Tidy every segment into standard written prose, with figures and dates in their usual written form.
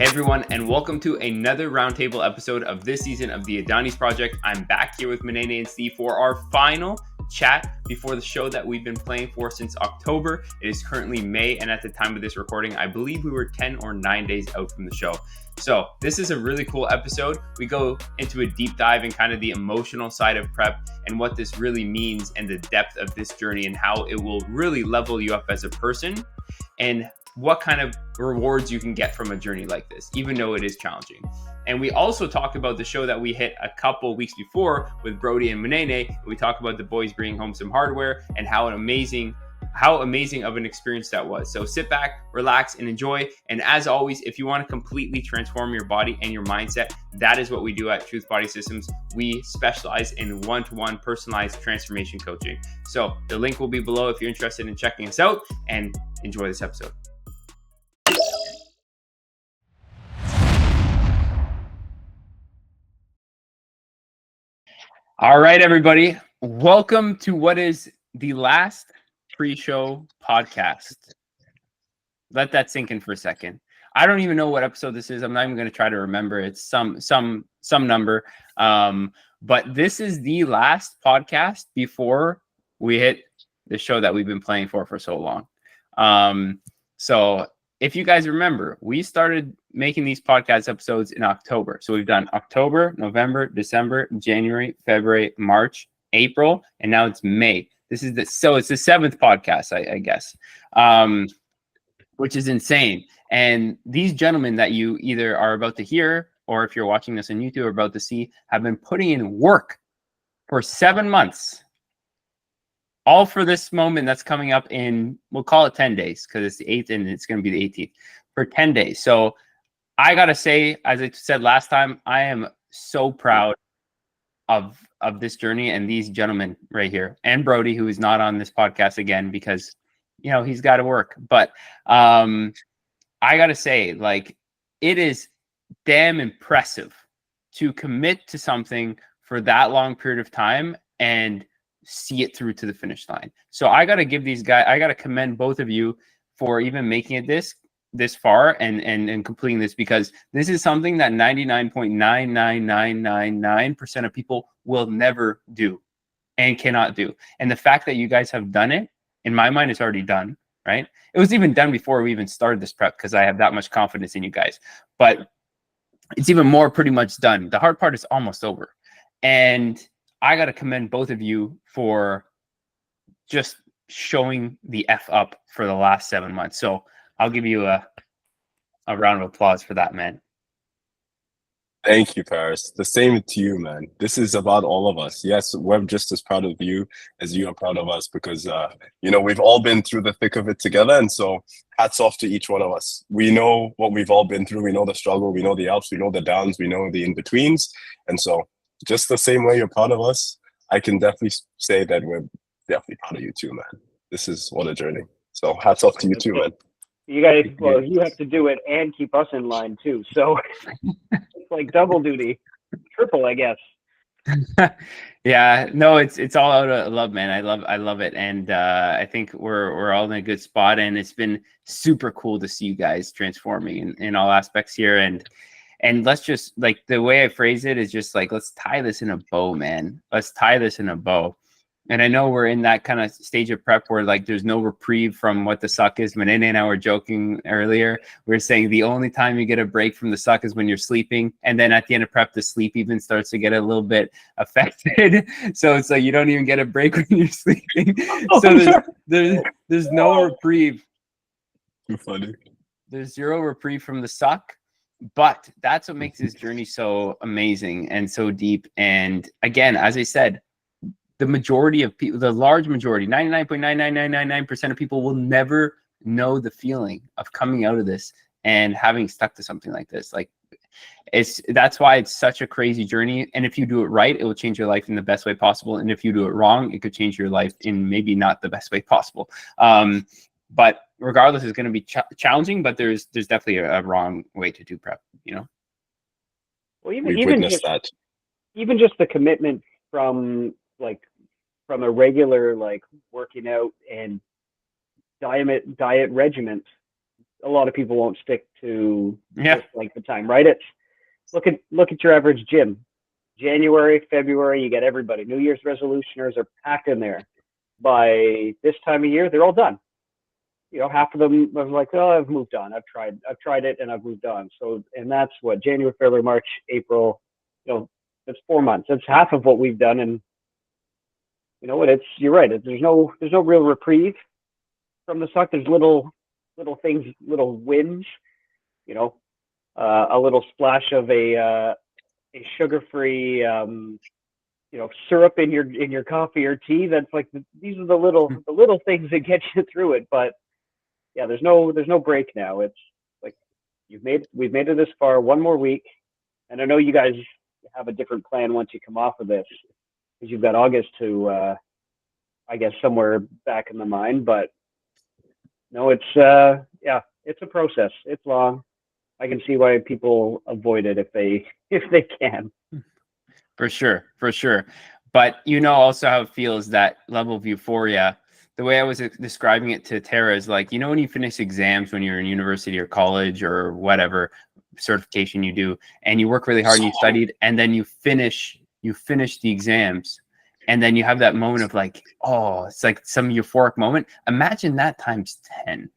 everyone, and welcome to another Roundtable episode of this season of the Adonis Project. I'm back here with Munene and Steve for our final chat before the show that we've been playing for since October. It is currently May, and at the time of this recording, I believe we were 10 or 9 days out from the show. So this is a really cool episode. We go into a deep dive in kind of the emotional side of prep and what this really means and the depth of this journey and how it will really level you up as a person and what kind of rewards you can get from a journey like this, even though it is challenging. And we also talk about the show that we hit a couple weeks before with Brody and Munene. We talk about the boys bringing home some hardware and how amazing of an experience that was. So sit back, relax, and enjoy. And as always, if you want to completely transform your body and your mindset, that is what we do at Truth Body Systems. We specialize in one-to-one personalized transformation coaching. So the link will be below if you're interested in checking us out, and enjoy this episode. All right, everybody. Welcome to what is the last pre-show podcast. Let that sink in for a second. I don't even know what episode this is. I'm not even going to try to remember. It's some number. But this is the last podcast before we hit the show that we've been playing for so long. So if you guys remember, we started making these podcast episodes in October. So we've done October, November, December, January, February, March, April, and now it's May. It's the seventh podcast, I guess, which is insane. And these gentlemen that you either are about to hear, or if you're watching this on YouTube or about to see, have been putting in work for 7 months. All for this moment that's coming up in, we'll call it 10 days because it's the 8th and it's going to be the 18th for 10 days. So I got to say, as I said last time, I am so proud of this journey and these gentlemen right here, and Brody, who is not on this podcast again because, you know, he's got to work. But I got to say, like, it is damn impressive to commit to something for that long period of time and see it through to the finish line. So I got to give these guys, I got to commend both of you for even making it this far and completing this, because this is something that 99.99999% of people will never do and cannot do. And the fact that you guys have done it, in my mind, it's already done, right? It was even done before we even started this prep because I have that much confidence in you guys. But it's even more pretty much done. The hard part is almost over. And I got to commend both of you for just showing the F up for the last 7 months. So I'll give you a round of applause for that, man. Thank you, Parris. The same to you, man. This is about all of us. Yes, we're just as proud of you as you are proud of us because, we've all been through the thick of it together. And so hats off to each one of us. We know what we've all been through. We know the struggle. We know the ups. We know the downs. We know the in-betweens. And so just the same way you're proud of us, I can definitely say that we're definitely proud of you too, man. This is what a journey. So hats off to you too, man. You guys, well, you have to do it and keep us in line too. So it's like double duty, triple, I guess. Yeah, no, it's all out of love, man. I love it, and I think we're all in a good spot, and it's been super cool to see you guys transforming in all aspects here, and let's just, like, the way I phrase it is just like, let's tie this in a bow, man. Let's tie this in a bow. And I know we're in that kind of stage of prep where, like, there's no reprieve from what the suck is. Munene and I were joking earlier. We were saying the only time you get a break from the suck is when you're sleeping. And then at the end of prep, the sleep even starts to get a little bit affected. So it's like you don't even get a break when you're sleeping. So there's no reprieve. Too funny. There's zero reprieve from the suck. But that's what makes this journey so amazing and so deep. And again, as I said, the majority of people, the large majority, 99.99999% of people will never know the feeling of coming out of this and having stuck to something like this. Like, that's why it's such a crazy journey. And if you do it right, it will change your life in the best way possible. And if you do it wrong, it could change your life in maybe not the best way possible. But regardless, it's going to be challenging, but there's definitely a wrong way to do prep, you know? Well, We've even witnessed that. Even just the commitment from a regular, like, working out and diet regiment a lot of people won't stick to Yeah. this length of time, right? It's look at your average gym. January, February, you get everybody. New Year's resolutioners are packed in there. By this time of year, they're all done. Half of them are like, oh, I've moved on. I've tried it and I've moved on. So, and that's what January, February, March, April, that's 4 months. That's half of what we've done. And you know what? You're right. There's no real reprieve from the suck. There's little things, little wins, a little splash of a sugar-free, syrup in your coffee or tea. That's like these are the little things that get you through it. But yeah, there's no break now. It's like we've made it this far. One more week, and I know you guys have a different plan once you come off of this, because you've got August to, I guess, somewhere back in the mind. But no, it's it's a process. It's long. I can see why people avoid it if they can. For sure. But also how it feels, that level of euphoria. The way I was describing it to Tara is like, when you finish exams when you're in university or college or whatever certification you do, and you work really hard and you studied, and then you finish the exams, and then you have that moment of like, oh, it's like some euphoric moment. Imagine that times 10.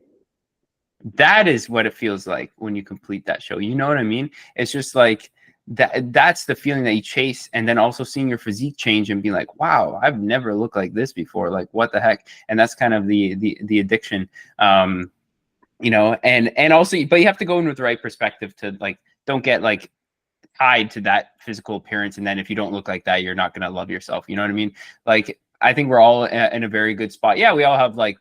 That is what it feels like when you complete that show. You know what I mean? It's just like that's the feeling that you chase, and then also seeing your physique change and being like, wow, I've never looked like this before. Like, what the heck? And that's kind of the addiction. And also, but you have to go in with the right perspective to like, don't get like tied to that physical appearance. And then if you don't look like that, you're not going to love yourself. You know what I mean? Like, I think we're all in a very good spot. Yeah, we all have like,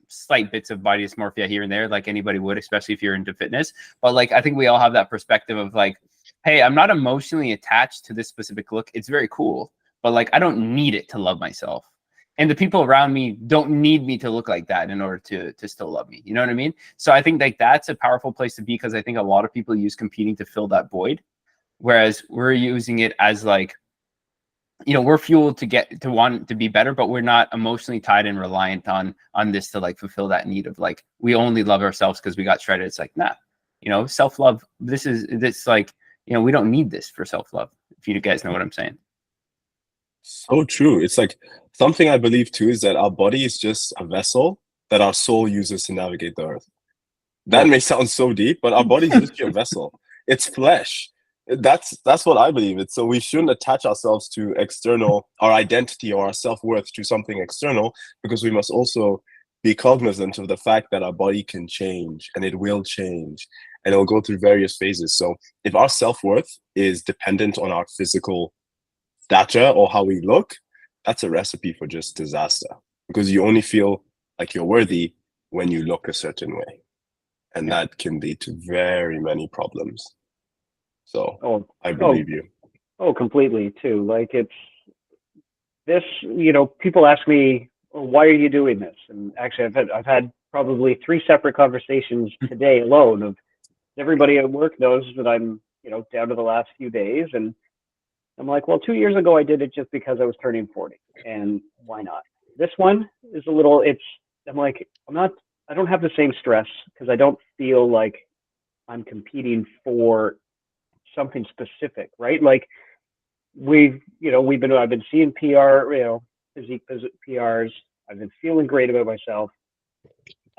slight bits of body dysmorphia here and there, like anybody would, especially if you're into fitness. But like, I think we all have that perspective of like, hey, I'm not emotionally attached to this specific look. It's very cool, but like, I don't need it to love myself. And the people around me don't need me to look like that in order to still love me. You know what I mean? So I think like that's a powerful place to be, because I think a lot of people use competing to fill that void, whereas we're using it as like, we're fueled to want to be better, but we're not emotionally tied and reliant on this to like fulfill that need of like, we only love ourselves because we got shredded. It's like, nah, self-love. This like, we don't need this for self-love. If you guys know what I'm saying. So true. It's like something I believe too is that our body is just a vessel that our soul uses to navigate the earth. That may sound so deep, but our body is literally a vessel. It's flesh. That's what I believe. It's so we shouldn't attach ourselves to our identity or our self-worth to something external, because we must also be cognizant of the fact that our body can change, and it will change, and it'll go through various phases. So if our self-worth is dependent on our physical stature or how we look, that's a recipe for just disaster, because you only feel like you're worthy when you look a certain way, and that can lead to very many problems. So I believe you. Oh, completely too. Like it's this, people ask me, why are you doing this? And actually I've had probably 3 separate conversations today alone of everybody at work knows that I'm, down to the last few days. And I'm like, well, 2 years ago I did it just because I was turning 40, and why not? This one is I'm like, I don't have the same stress, because I don't feel like I'm competing for something specific, right? Like I've been seeing physique PRs. I've been feeling great about myself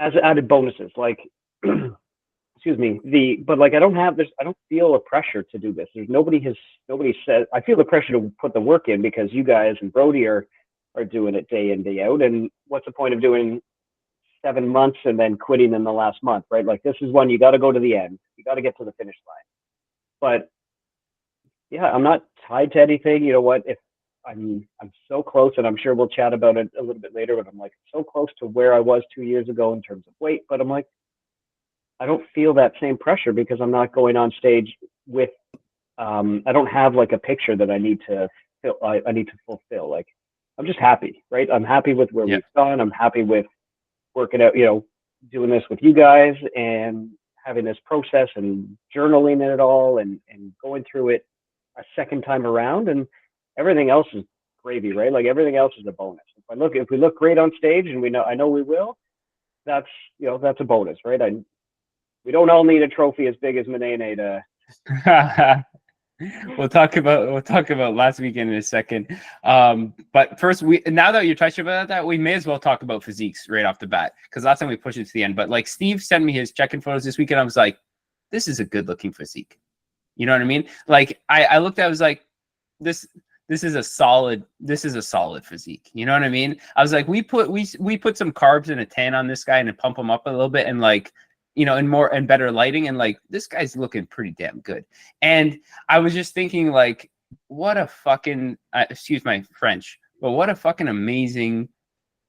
as added bonuses, like, excuse me, but like, I don't feel a pressure to do this. Nobody said, I feel the pressure to put the work in, because you guys and Brody are doing it day in, day out. And what's the point of doing 7 months and then quitting in the last month, right? Like, this is one you got to go to the end. You got to get to the finish line. But yeah, I'm not tied to anything. You know what? If I'm so close, and I'm sure we'll chat about it a little bit later, but I'm like so close to where I was 2 years ago in terms of weight. But I'm like, I don't feel that same pressure, because I'm not going on stage with, I don't have like a picture that I need to fulfill. Like, I'm just happy, right? I'm happy with where we've gone. I'm happy with working out, doing this with you guys and having this process and journaling it all and going through it a second time around, and everything else is gravy, right? Like, everything else is a bonus. If we look great on stage, and I know we will, that's a bonus, right? We don't all need a trophy as big as Munene to. We'll talk about last weekend in a second. But first, now that you're touching about that, we may as well talk about physiques right off the bat, because last time we pushed it to the end. But like, Steve sent me his check-in photos this weekend. I was like, this is a good-looking physique. You know what I mean? Like, I looked at it, I was like, this is a solid physique. You know what I mean? I was like, we put some carbs and a tan on this guy and pump him up a little bit, and like, you know, and better lighting, and like, this guy's looking pretty damn good. And I was just thinking, like, what a fucking excuse my French, but what a fucking amazing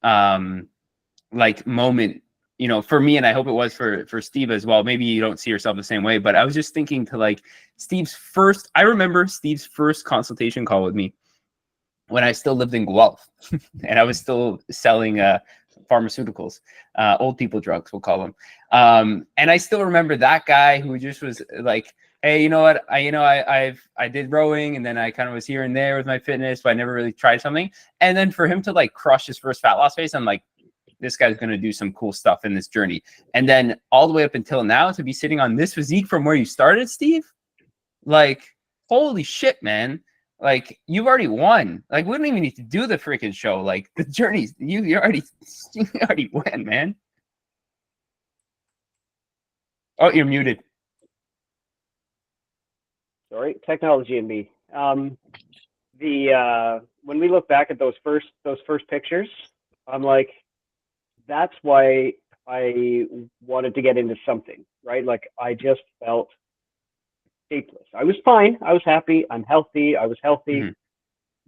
like moment, you know, for me, and I hope it was for Steve as well. Maybe you don't see yourself the same way, but I was just thinking to like I remember Steve's first consultation call with me when I still lived in Guelph and I was still selling pharmaceuticals, old people drugs, we'll call them. And I still remember that guy who just was like, hey, you know what? I did rowing, and then I kind of was here and there with my fitness, but I never really tried something. And then for him to like crush his first fat loss phase, I'm like, this guy's going to do some cool stuff in this journey. And then all the way up until now, to be sitting on this physique from where you started, Steve, like, holy shit, man. Like, you've already won. Like, we don't even need to do the freaking show. Like, the journey, you already won, man. Oh, you're muted. Sorry, technology and me. When we look back at those first pictures, I'm like, that's why I wanted to get into something, right? Like, I just felt shapeless. I was fine. I was happy. I'm healthy. I was healthy,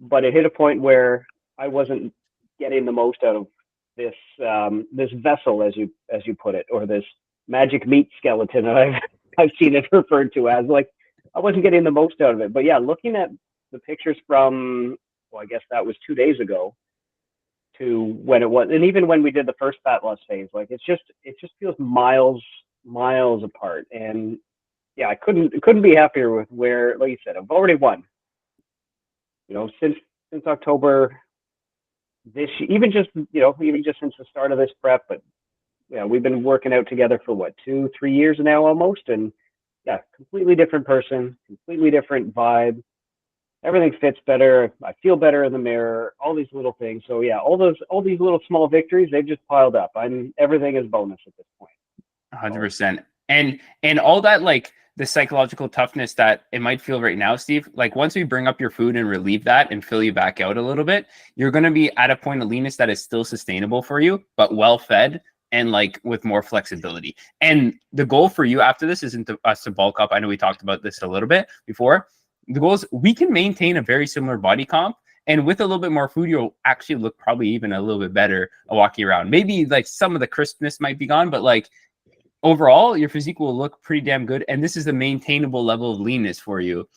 but it hit a point where I wasn't getting the most out of this this vessel, as you put it, or this magic meat skeleton that I've seen it referred to as. Like, I wasn't getting the most out of it. But yeah, looking at the pictures from, well, I guess that was 2 days ago, to when it was, and even when we did the first fat loss phase, like, it just feels miles apart. And yeah, I couldn't be happier with where, like you said, I've already won. You know, since October this, even just since the start of this prep. But yeah, we've been working out together for what, 2-3 years now almost, and yeah, completely different person, completely different vibe. Everything fits better. I feel better in the mirror. All these little things. So yeah, all these little small victories, they've just piled up. Everything is bonus at this point. 100%. And all that, like, the psychological toughness that it might feel right now, Steve, like, once we bring up your food and relieve that and fill you back out a little bit, you're going to be at a point of leanness that is still sustainable for you, but well fed and like with more flexibility. And the goal for you after this isn't us to bulk up. I know we talked about this a little bit before. The goal is we can maintain a very similar body comp, and with a little bit more food, you'll actually look probably even a little bit better walking around. Maybe like some of the crispness might be gone, but like, overall, your physique will look pretty damn good. And this is a maintainable level of leanness for you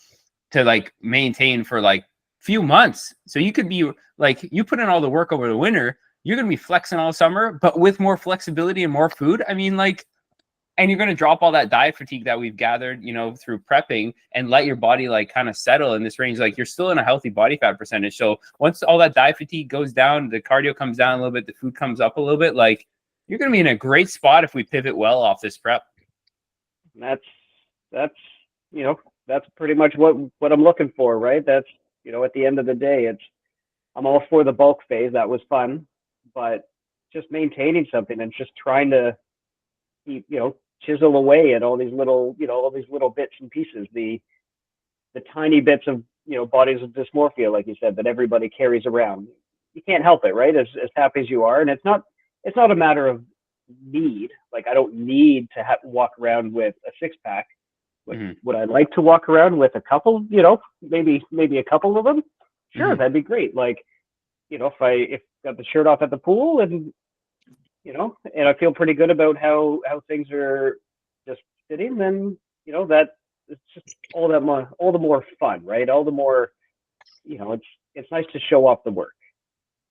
to like maintain for like few months. So you could be like, you put in all the work over the winter, you're going to be flexing all summer, but with more flexibility and more food. I mean, like, and you're going to drop all that diet fatigue that we've gathered, you know, through prepping, and let your body like kind of settle in this range. Like, you're still in a healthy body fat percentage. So once all that diet fatigue goes down, the cardio comes down a little bit, the food comes up a little bit, like, you're going to be in a great spot if we pivot well off this prep. That's you know, that's pretty much what I'm looking for, right? That's, you know, at the end of the day, I'm all for the bulk phase. That was fun, but just maintaining something and just trying to, you know, chisel away at all these little bits and pieces, the tiny bits of, you know, bodies of dysmorphia, like you said, that everybody carries around. You can't help it, right? As happy as you are, and it's not a matter of need. Like, I don't need to walk around with a 6-pack. Would I like to walk around with a couple? You know, maybe a couple of them. Sure, that'd be great. Like, you know, if I got the shirt off at the pool, and you know, and I feel pretty good about how things are just sitting, then, you know, that it's just all the more fun, right? All the more, you know, it's nice to show off the work,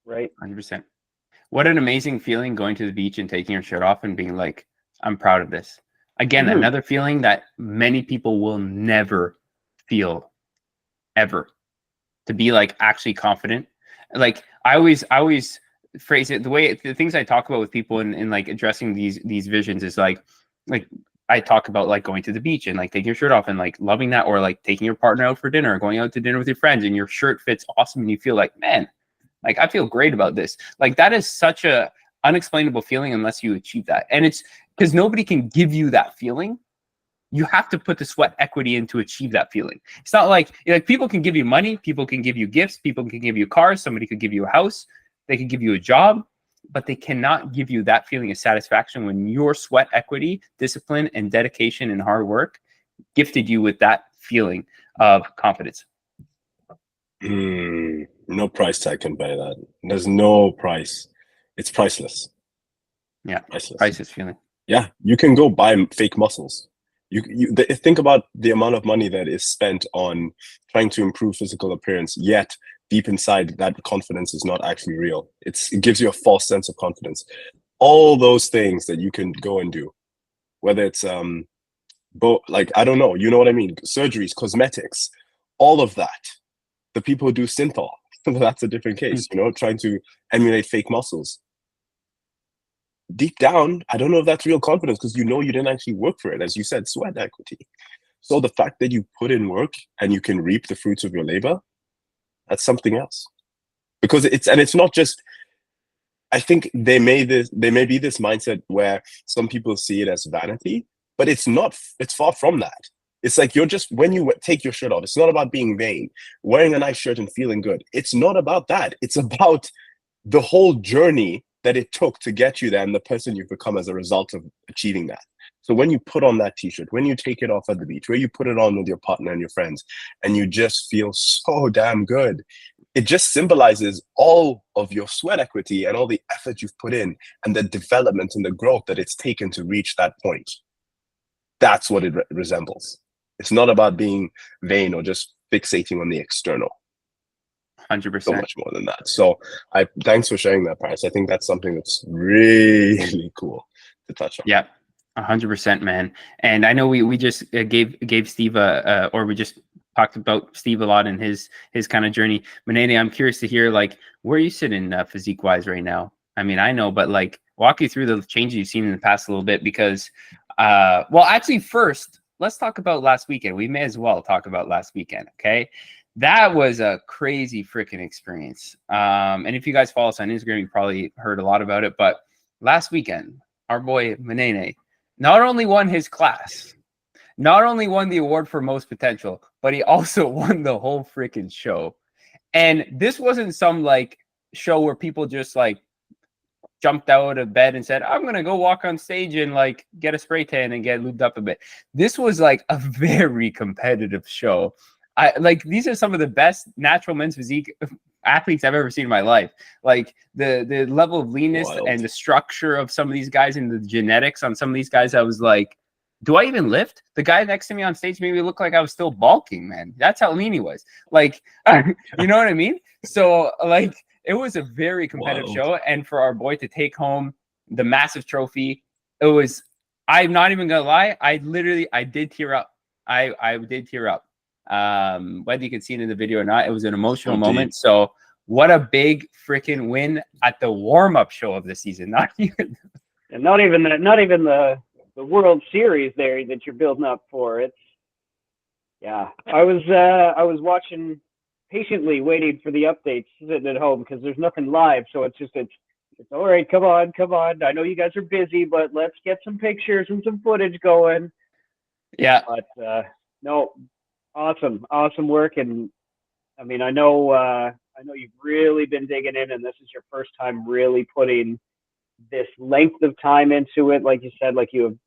right? 100%. What an amazing feeling going to the beach and taking your shirt off and being like, I'm proud of this. Again, another feeling that many people will never feel ever, to be like actually confident. Like, I always phrase it the way, the things I talk about with people in like addressing these visions is like I talk about like going to the beach and like taking your shirt off and like loving that, or like taking your partner out for dinner, or going out to dinner with your friends and your shirt fits awesome and you feel like, man, like I feel great about this. Like that is such a unexplainable feeling unless you achieve that. And it's because nobody can give you that feeling. You have to put the sweat equity in to achieve that feeling. It's not like people can give you money, people can give you gifts, people can give you cars, somebody could give you a house, they could give you a job, but they cannot give you that feeling of satisfaction when your sweat equity, discipline, and dedication and hard work gifted you with that feeling of confidence. No price tag can buy that. There's no price. It's priceless. Yeah, priceless. Priceless feeling. Yeah, you can go buy fake muscles. Think about the amount of money that is spent on trying to improve physical appearance, yet deep inside that confidence is not actually real. It gives you a false sense of confidence. All those things that you can go and do, whether it's like, I don't know, you know what I mean? Surgeries, cosmetics, all of that. The people who do synthol, that's a different case, trying to emulate fake muscles. Deep down, I don't know if that's real confidence, because you didn't actually work for it. As you said, sweat equity. So the fact that you put in work and you can reap the fruits of your labor, that's something else. Because it's not just, I think there may be this mindset where some people see it as vanity, but it's not, it's far from that. It's like when you take your shirt off, it's not about being vain, wearing a nice shirt and feeling good. It's not about that. It's about the whole journey that it took to get you there and the person you've become as a result of achieving that. So when you put on that t-shirt, when you take it off at the beach, where you put it on with your partner and your friends, and you just feel so damn good, it just symbolizes all of your sweat equity and all the effort you've put in and the development and the growth that it's taken to reach that point. That's what it resembles. It's not about being vain or just fixating on the external. 100%. So much more than that. So thanks for sharing that, Parris. I think that's something that's really cool to touch on. Yeah, 100%, man. And I know we just gave Steve or we just talked about Steve a lot and his kind of journey. Munene, I'm curious to hear like where you sit in physique wise right now. I mean, I know, but like walk you through the changes you've seen in the past a little bit, because well, actually first let's talk about last weekend. We may as well talk about last weekend. Okay. That was a crazy freaking experience. And if you guys follow us on Instagram, you probably heard a lot about it. But last weekend, our boy Munene not only won his class, not only won the award for most potential, but he also won the whole freaking show. And this wasn't some like show where people just like jumped out of bed and said, I'm going to go walk on stage and like get a spray tan and get lubed up a bit. This was like a very competitive show. These are some of the best natural men's physique athletes I've ever seen in my life. Like the level of leanness and the structure of some of these guys and the genetics on some of these guys, I was like, do I even lift? The guy next to me on stage made me look like I was still bulking, man. That's how lean he was. Like, you know what I mean? So like, it was a very competitive show. And for our boy to take home the massive trophy, it was, I'm not even going to lie. I did tear up. I did tear up. Whether you can see it in the video or not, it was an emotional moment. So what a big freaking win at the warm-up show of the season. Not even the World Series there that you're building up for. It's I was watching patiently, waiting for the updates, sitting at home because there's nothing live. So it's all right. Come on. I know you guys are busy, but let's get some pictures and some footage going. Yeah. But no. Awesome work. And I mean, I know you've really been digging in, and this is your first time really putting this length of time into it. Like you said, like you've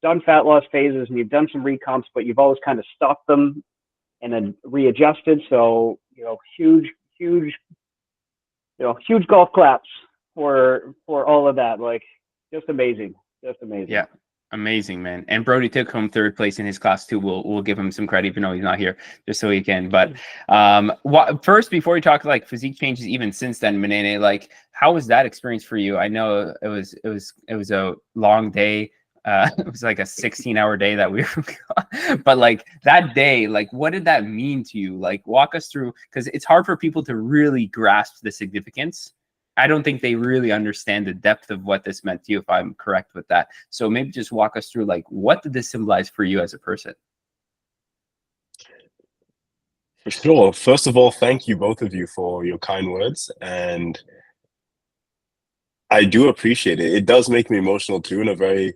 done fat loss phases and you've done some recomps, but you've always kind of stopped them and then readjusted. So, huge golf claps for all of that. Like just amazing. Yeah. Amazing, man. And Brody took home third place in his class too. We'll give him some credit, even though he's not here, just so he can. But first, before we talk like physique changes, even since then, Munene, like how was that experience for you? I know it was a long day. It was like a 16-hour day that we were, but like that day, like what did that mean to you? Like walk us through, because it's hard for people to really grasp the significance I don't think they really understand the depth of what this meant to you, if I'm correct with that. So maybe just walk us through, like, what did this symbolize for you as a person? For sure. First of all, thank you, both of you, for your kind words. And I do appreciate it. It does make me emotional too, in a very,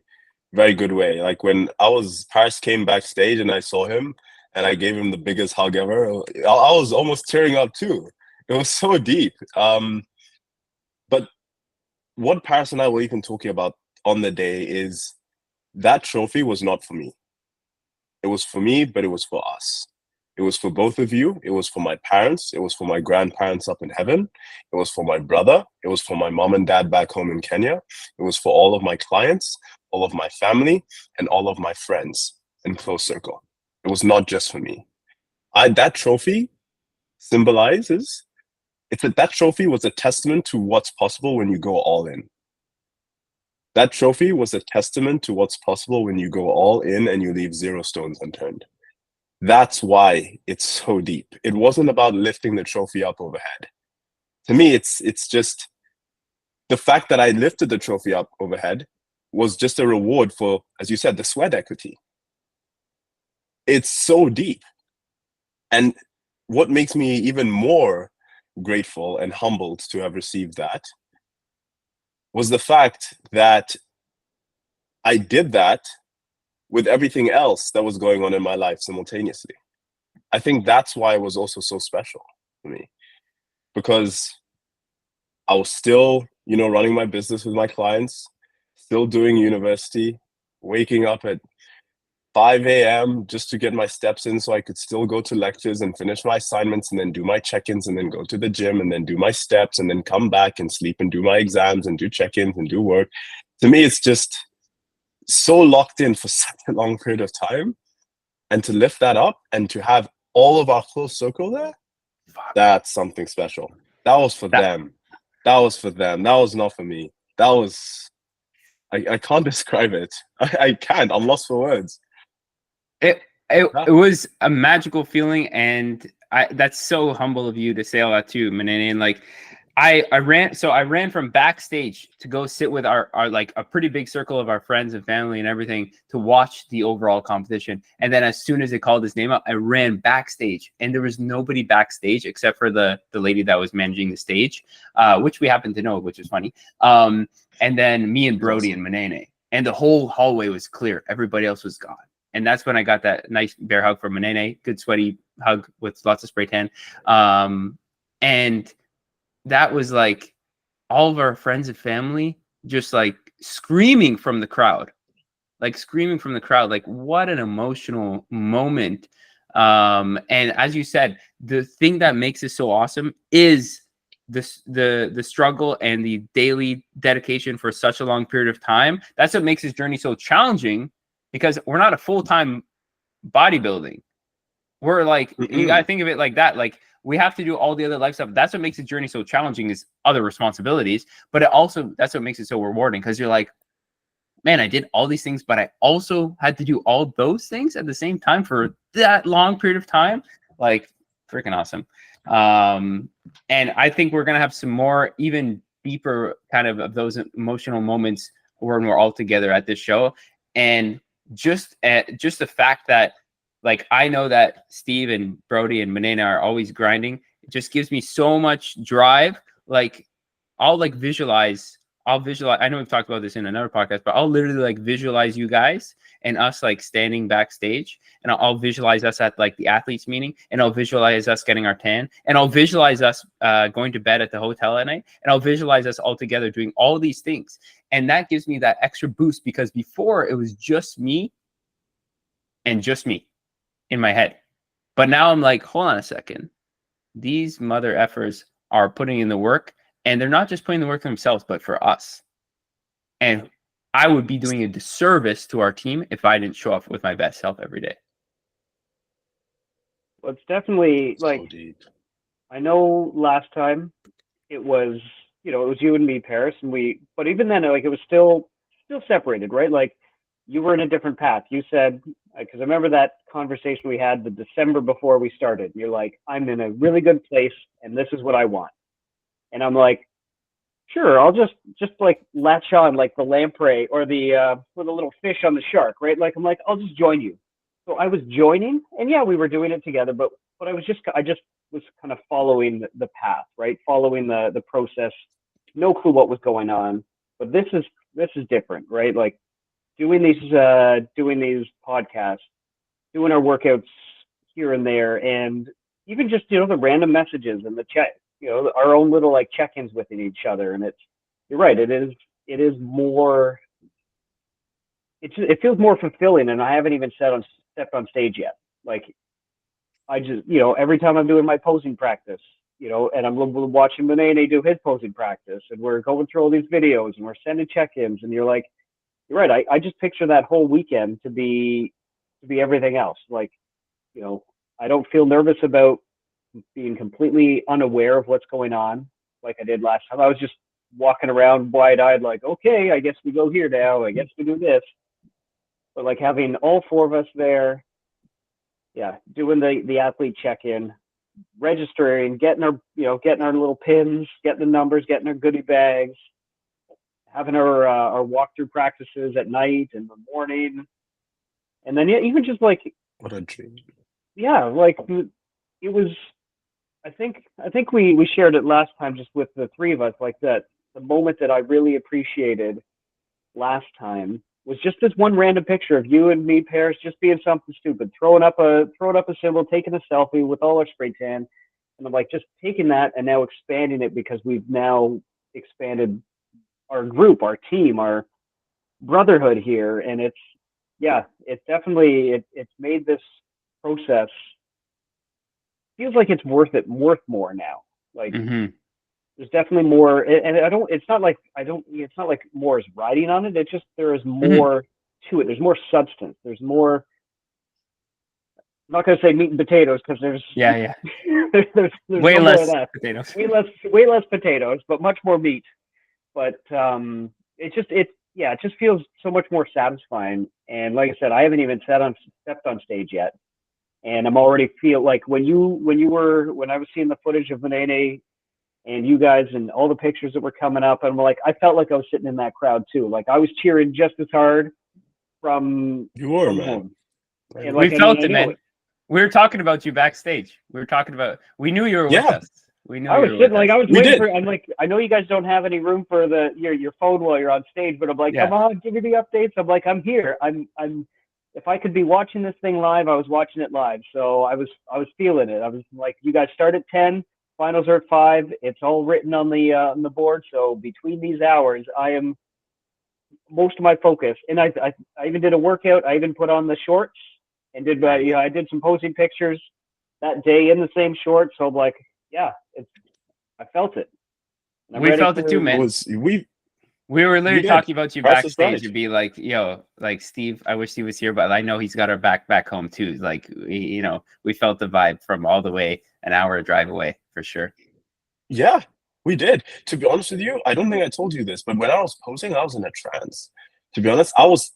very good way. Like when Parris came backstage and I saw him and I gave him the biggest hug ever, I was almost tearing up too. It was so deep. But what Parris and I were even talking about on the day is that trophy was not for me. It was for me, but it was for us. It was for both of you. It was for my parents. It was for my grandparents up in heaven. It was for my brother. It was for my mom and dad back home in Kenya. It was for all of my clients, all of my family, and all of my friends in close circle. It was not just for me. That trophy symbolizes, that trophy was a testament to what's possible when you go all in. That trophy was a testament to what's possible when you go all in and you leave 0 stones unturned. That's why it's so deep. It wasn't about lifting the trophy up overhead. To me, it's just the fact that I lifted the trophy up overhead was just a reward for, as you said, the sweat equity. It's so deep. And what makes me even more grateful and humbled to have received that was the fact that I did that with everything else that was going on in my life simultaneously. I think that's why it was also so special for me, because I was still, running my business with my clients, still doing university, waking up at 5 a.m. just to get my steps in so I could still go to lectures and finish my assignments and then do my check-ins and then go to the gym and then do my steps and then come back and sleep and do my exams and do check-ins and do work. To me, it's just so locked in for such a long period of time, and to lift that up and to have all of our close circle there, that's something special. That was for them. That was for them. That was not for me. That was, I can't describe it. I can't. I'm lost for words. It was a magical feeling, and that's so humble of you to say all that too, Munene. And like, I ran from backstage to go sit with our like a pretty big circle of our friends and family and everything to watch the overall competition. And then as soon as they called his name out, I ran backstage, and there was nobody backstage except for the lady that was managing the stage, which we happened to know, which was funny. And then me and Brody and Munene, and the whole hallway was clear. Everybody else was gone. And that's when I got that nice bear hug from Munene, good sweaty hug with lots of spray tan. And that was like all of our friends and family just like screaming from the crowd, like what an emotional moment. And as you said, the thing that makes it so awesome is the struggle and the daily dedication for such a long period of time. That's what makes this journey so challenging, because we're not a full-time bodybuilding. We're like, you gotta think of it like that. Like, we have to do all the other life stuff. That's what makes the journey so challenging, is other responsibilities. But that's what makes it so rewarding, because you're like, man, I did all these things, but I also had to do all those things at the same time for that long period of time. Like, freaking awesome. And I think we're gonna have some more even deeper kind of those emotional moments when we're all together at this show. And just the fact that, like, I know that Steve and Brody and Munene are always grinding. It just gives me so much drive. Like, I'll visualize. I know we've talked about this in another podcast, but I'll literally like visualize you guys and us like standing backstage, and I'll visualize us at like the athletes meeting, and I'll visualize us getting our tan, and I'll visualize us going to bed at the hotel at night, and I'll visualize us all together doing all these things. And that gives me that extra boost, because before it was just me and just me in my head. But now I'm like, hold on a second. These mother effers are putting in the work, and they're not just putting the work for themselves, but for us. And I would be doing a disservice to our team if I didn't show up with my best self every day. Well, it's definitely like, I know last time it was, it was you and me, Parris, and but even then, like, it was still separated, right? Like, you were in a different path. You said, because I remember that conversation we had the December before we started. You're like, I'm in a really good place, and this is what I want. And I'm like, sure, I'll just like latch on like the lamprey or the little fish on the shark, right? Like I'm like, I'll just join you. So I was joining, and yeah, we were doing it together, but I just was kind of following the path, right? Following the process. No clue what was going on, but this is different, right? Like doing these podcasts, doing our workouts here and there, and even just the random messages and the chat, our own little like check-ins with each other. And you're right, it is more. It feels more fulfilling, and I haven't even stepped on stage yet. Like I just, every time I'm doing my posing practice, and I'm watching Munene do his posing practice, and we're going through all these videos, and we're sending check-ins, and you're right. I just picture that whole weekend to be everything else. Like, I don't feel nervous about being completely unaware of what's going on like I did last time. I was just walking around wide-eyed, like, okay, I guess we go here now. I guess we do this. But like having all four of us there, yeah, doing the athlete check-in, registering, getting our little pins, getting the numbers, getting our goodie bags, having our walkthrough practices at night and the morning, and then even just like What a dream. Yeah, like it was. I think we shared it last time just with the three of us, like that. The moment that I really appreciated last time was just this one random picture of you and me, Parris, just being something stupid, throwing up a symbol, taking a selfie with all our spray tan, and I'm like just taking that and now expanding it because we've now expanded our group, our team, our brotherhood here, and it's definitely it's made this process feels like it's worth more now. Like there's definitely more, and it's not like more is riding on it. It's just there is more to it. There's more substance. There's more. I'm not going to say meat and potatoes because there's there's way no less more of that. potatoes. Way less potatoes, but much more meat. But it just feels so much more satisfying. And like I said, I haven't even stepped on stage yet, and I'm already feel like when I was seeing the footage of Munene and you guys and all the pictures that were coming up, and I felt like I was sitting in that crowd too. Like I was cheering just as hard from man. home. And we felt it, man. We were talking about you backstage. We knew you were with us. We knew I was sitting like I was waiting for. I'm like, I know you guys don't have any room for your phone while you're on stage, but I'm like, come on, give me the updates. I'm like, I'm here. I'm. If I could be watching this thing live, I was watching it live. So I was feeling it. I was like, you guys start at 10, finals are at 5. It's all written on the board. So between these hours, I am most of my focus. And I even did a workout. I even put on the shorts and I did some posing pictures that day in the same shorts. So I'm like, yeah, I felt it. We felt it too, man. We were literally talking about you backstage. You'd be like, yo, like Steve, I wish he was here, but I know he's got our back home too. Like, we felt the vibe from all the way an hour drive away for sure. Yeah, we did. To be honest with you, I don't think I told you this, but when I was posing, I was in a trance. To be honest, I was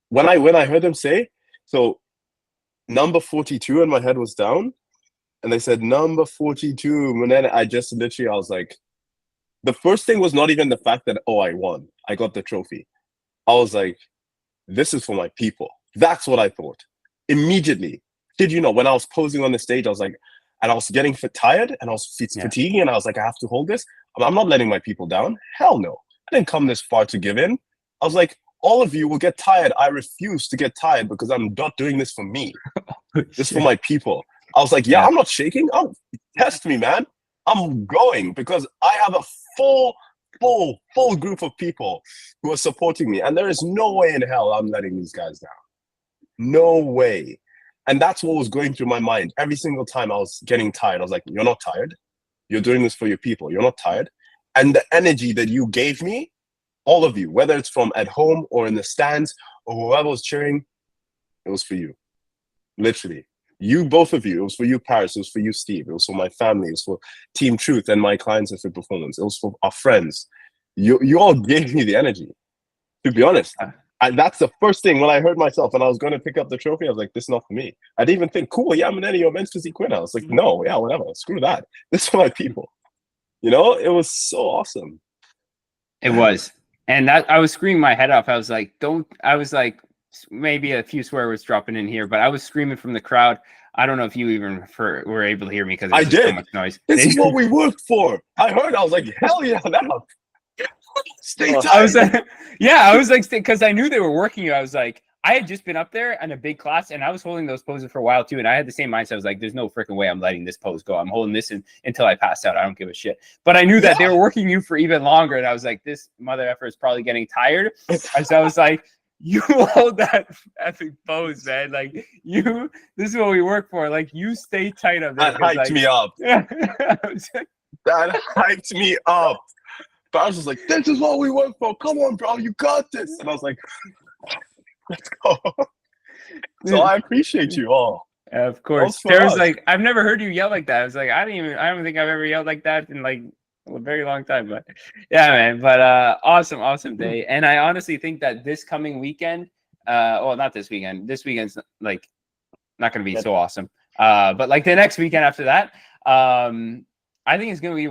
when I heard them say, so number 42 and my head was down, and they said number 42, and then I was like, the first thing was not even the fact that, I won. I got the trophy. I was like, this is for my people. That's what I thought. Immediately. Kid you not, when I was posing on the stage, I was like, and I was getting tired and I was fatiguing and I was like, I have to hold this. I'm not letting my people down. Hell no. I didn't come this far to give in. I was like, all of you will get tired. I refuse to get tired because I'm not doing this for me. This is for my people. I was like, I'm not shaking. Oh, test me, man. I'm going because I have a full group of people who are supporting me, and there is no way in hell I'm letting these guys down. No way. And that's what was going through my mind every single time I was getting tired. I was like, you're not tired. You're doing this for your people. You're not tired. And the energy that you gave me, all of you, whether it's from at home or in the stands or whoever was cheering, it was for you. Literally. You, both of you. It was for you, Parris. It was for you, Steve. It was for my family. It was for Team Truth and my clients and Fit Performance. It was for our friends. You all gave me the energy. To be honest, that's the first thing when I heard myself and I was going to pick up the trophy. I was like, this is not for me. I didn't even think, cool, Munene, you're men's physique winner. I was like, no, whatever. Screw that. This is for my people. It was so awesome. It was. And that I was screaming my head off. I was like, maybe a few swear words dropping in here, but I was screaming from the crowd. I don't know if you even were able to hear me because I there's so did. much noise. This is what we worked for. I heard. I was like, hell yeah, now. Stay tight. I was like, yeah, I was like, because I knew they were working you. I was like, I had just been up there in a big class and I was holding those poses for a while too. And I had the same mindset. I was like, there's no freaking way I'm letting this pose go. I'm holding this until I pass out. I don't give a shit. But I knew that they were working you for even longer. And I was like, this mother effer is probably getting tired. And so I was like, you hold that epic pose, man. Like this is what we work for. Like you stay tight up there. That hyped me up. That hyped me up. Parris was like, this is what we work for. Come on, bro. You got this. And I was like, let's go. So I appreciate you all. Of course. Sarah's like, I've never heard you yell like that. I was like, I don't think I've ever yelled like that in like a very long time. But yeah, man. But awesome day. And I honestly think that this coming weekend, well, not this weekend. This weekend's like not gonna be so awesome. But like the next weekend after that, I think it's gonna be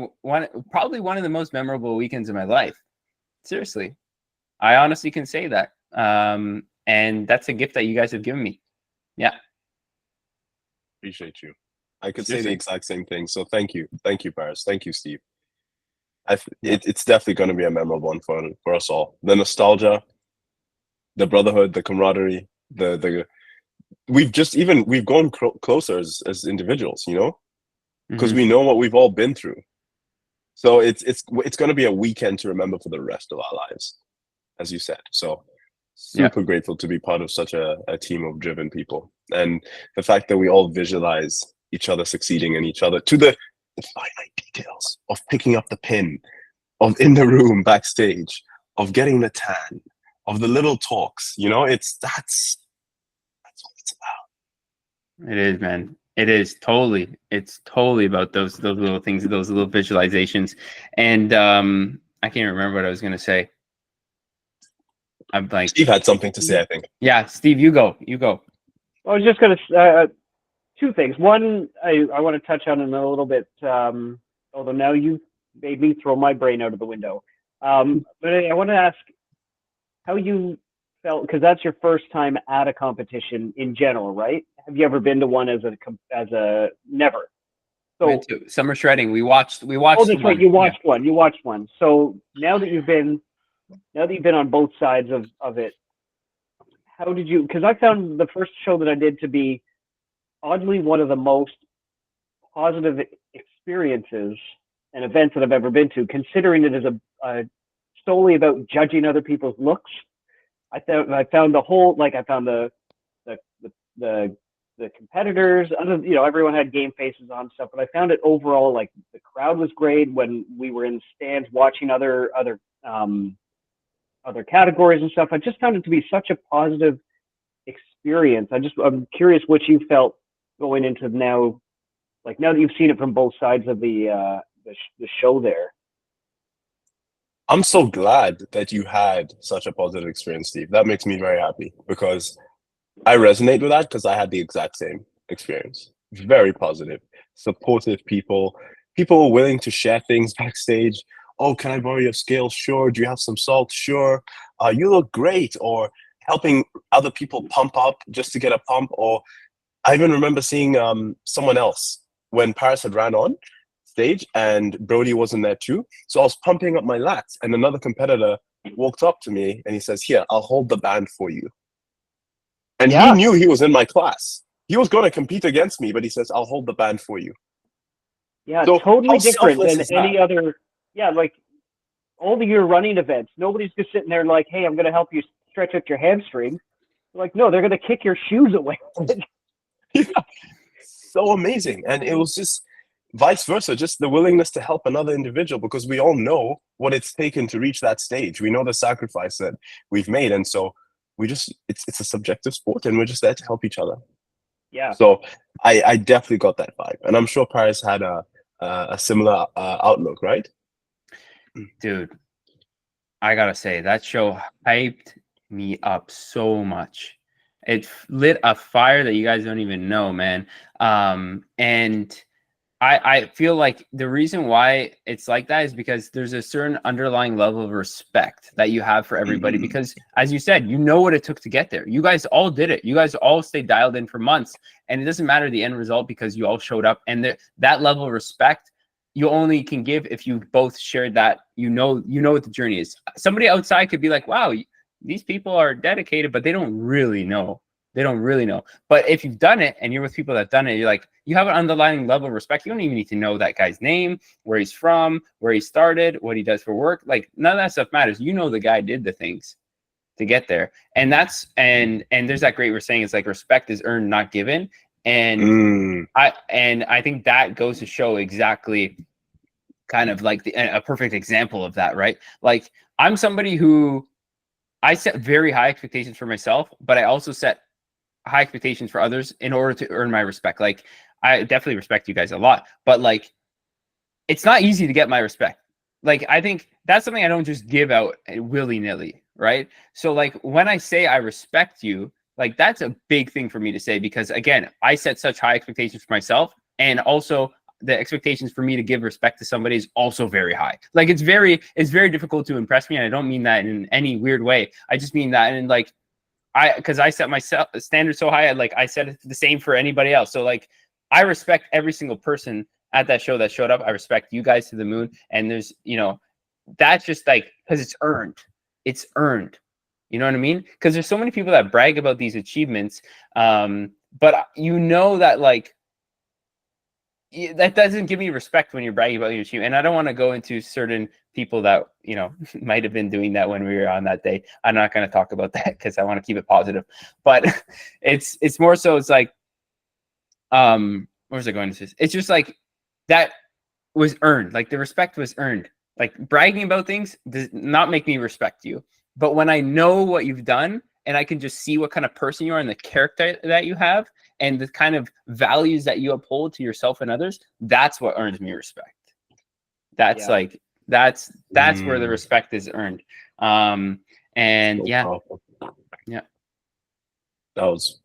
probably one of the most memorable weekends of my life. Seriously. I honestly can say that. And that's a gift that you guys have given me. Yeah. Appreciate you. I could say the exact same thing. So thank you. Thank you, Parris. Thank you, Steve. It's definitely going to be a memorable one for us all. The nostalgia, the brotherhood, the camaraderie, we've gone closer as individuals, you know, because we know what we've all been through. So it's going to be a weekend to remember for the rest of our lives, as you said. So super grateful to be part of such a team of driven people, and the fact that we all visualize each other succeeding in each other to the finite details of picking up the pin, of in the room backstage, of getting the tan, of the little talks. You know, that's what it's about. It is, man. It is totally. It's totally about those little things, those little visualizations. And I can't remember what I was gonna say. I'm like, Steve had something to say, I think. Yeah, Steve, you go. I was just going to two things. One, I want to touch on in a little bit, although now you made me throw my brain out of the window. But I want to ask how you felt, because that's your first time at a competition in general, right? Have you ever been to one as a never? So summer shredding. We watched. Oh, that's right. You watched one. You watched one. So now that you've been on both sides of it, how did you, because I found the first show that I did to be oddly one of the most positive experiences and events that I've ever been to, considering it is a solely about judging other people's looks. I found the whole, like, I found the competitors, you know, everyone had game faces on stuff, but I found it overall, like, the crowd was great when we were in the stands watching other categories and stuff. I just found it to be such a positive experience. I'm curious what you felt going into now, like now that you've seen it from both sides of the show there. I'm so glad that you had such a positive experience, Steve. That makes me very happy because I resonate with that because I had the exact same experience. Very positive, supportive people willing to share things backstage. Oh, can I borrow your scale? Sure. Do you have some salt? Sure. You look great. Or helping other people pump up just to get a pump. Or I even remember seeing someone else when Parris had ran on stage and Brody wasn't there too. So I was pumping up my lats and another competitor walked up to me and he says, here, I'll hold the band for you. And he knew he was in my class. He was going to compete against me, but he says, I'll hold the band for you. Yeah, so totally different than any other. Yeah, like all the year running events, nobody's just sitting there like, hey, I'm going to help you stretch out your hamstring. Like, no, they're going to kick your shoes away. Yeah. So amazing. And it was just vice versa, just the willingness to help another individual, because we all know what it's taken to reach that stage. We know the sacrifice that we've made. And so it's a subjective sport and we're just there to help each other. Yeah. So I definitely got that vibe. And I'm sure Parris had a similar outlook, right? Dude, I gotta say that show hyped me up so much. It lit a fire that you guys don't even know, man. And I feel like the reason why it's like that is because there's a certain underlying level of respect that you have for everybody. Because as you said, you know what it took to get there. You guys all did it. You guys all stayed dialed in for months, and it doesn't matter the end result because you all showed up. And that level of respect you only can give if you both shared that. You know what the journey is. Somebody outside could be like, "Wow, these people are dedicated," but they don't really know. They don't really know. But if you've done it and you're with people that have done it, you're like, you have an underlying level of respect. You don't even need to know that guy's name, where he's from, where he started, what he does for work. Like none of that stuff matters. You know the guy did the things to get there. And that's and there's that great we're saying it's like respect is earned, not given. And I think that goes to show exactly kind of like a perfect example of that, right? Like I'm somebody who I set very high expectations for myself, but I also set high expectations for others in order to earn my respect. Like I definitely respect you guys a lot, but like it's not easy to get my respect. Like I think that's something I don't just give out willy-nilly, right? So like when I say I respect you, like that's a big thing for me to say because again, I set such high expectations for myself, and also the expectations for me to give respect to somebody is also very high. Like it's very difficult to impress me, and I don't mean that in any weird way. I just mean that in like because I set myself standards so high, I set it the same for anybody else. So like, I respect every single person at that show that showed up. I respect you guys to the moon. And there's, that's just like, because it's earned. It's earned. You know what I mean? Because there's so many people that brag about these achievements. But you know that like, that doesn't give me respect when you're bragging about your achievement. And I don't want to go into certain people that, might have been doing that when we were on that day. I'm not going to talk about that because I want to keep it positive. But it's more so it's like, where was I going to this? It's just like that was earned. Like the respect was earned. Like bragging about things does not make me respect you. But when I know what you've done and I can just see what kind of person you are and the character that you have and the kind of values that you uphold to yourself and others, that's what earns me respect. That's like, that's where the respect is earned. And so yeah. Powerful. Yeah. That was,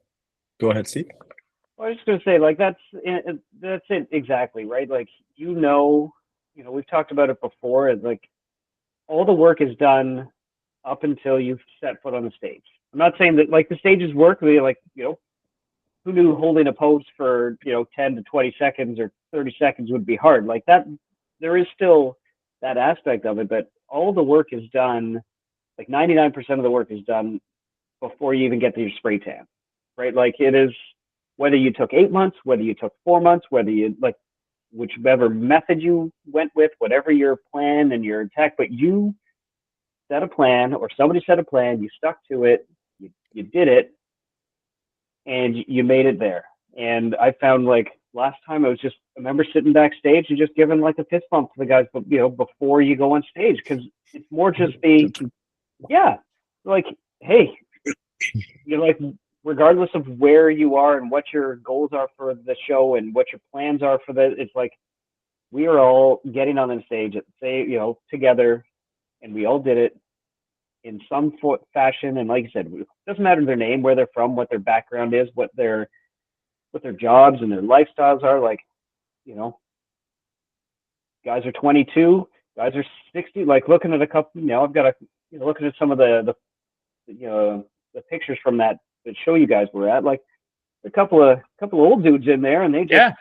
go ahead, Steve. Well, I was just going to say, like, that's it exactly, right? Like, we've talked about it before. It's like all the work is done up until you've set foot on the stage. I'm not saying that like the stages work, like, who knew holding a pose for, 10 to 20 seconds or 30 seconds would be hard. Like that, there is still that aspect of it, but all the work is done, like 99% of the work is done before you even get to your spray tan, right? Like it is, whether you took 8 months, whether you took 4 months, whether you like, whichever method you went with, whatever your plan and your tech, but you set a plan or somebody set a plan, you stuck to it, you did it, and you made it there. And I found like last time I remember sitting backstage and just giving like a fist bump to the guys, before you go on stage, because it's more just like, hey, like, regardless of where you are and what your goals are for the show and what your plans are for it's like, we are all getting on the stage together, and we all did it in some fashion. And like I said, it doesn't matter their name, where they're from, what their background is, what their jobs and their lifestyles are. Like, guys are 22, guys are 60. Like looking at a couple, I've got looking at some of the pictures from that show you guys were at. Like a couple of old dudes in there, and they just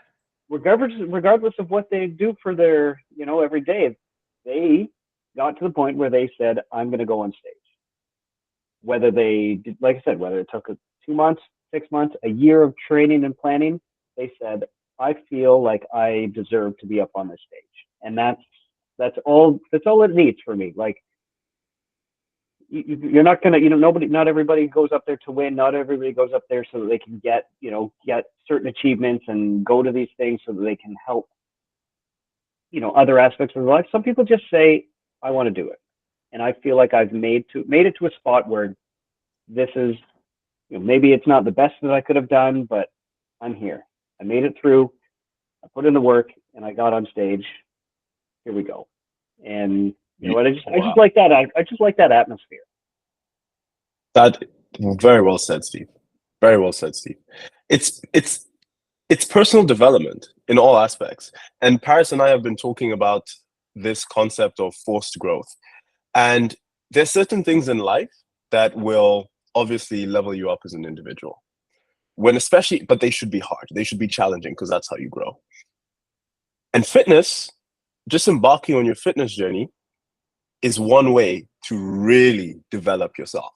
regardless of what they do for their every day, they got to the point where they said, I'm going to go on stage. Whether they did, like I said, whether it took 2 months, 6 months, a year of training and planning, they said, I feel like I deserve to be up on this stage. And that's all it needs for me. Like, you're not going to, not everybody goes up there to win. Not everybody goes up there so that they can get certain achievements and go to these things so that they can help, other aspects of their life. Some people just say, I want to do it. And I feel like I've made it to a spot where this is, maybe it's not the best that I could have done, but I'm here. I made it through. I put in the work, and I got on stage. Here we go. And I just like that. I just like that atmosphere. That very well said, Steve. Very well said, Steve. It's personal development. in all aspects. And Parris and I have been talking about this concept of forced growth. And there's certain things in life that will obviously level you up as an individual. But they should be hard. They should be challenging because that's how you grow. And fitness, just embarking on your fitness journey is one way to really develop yourself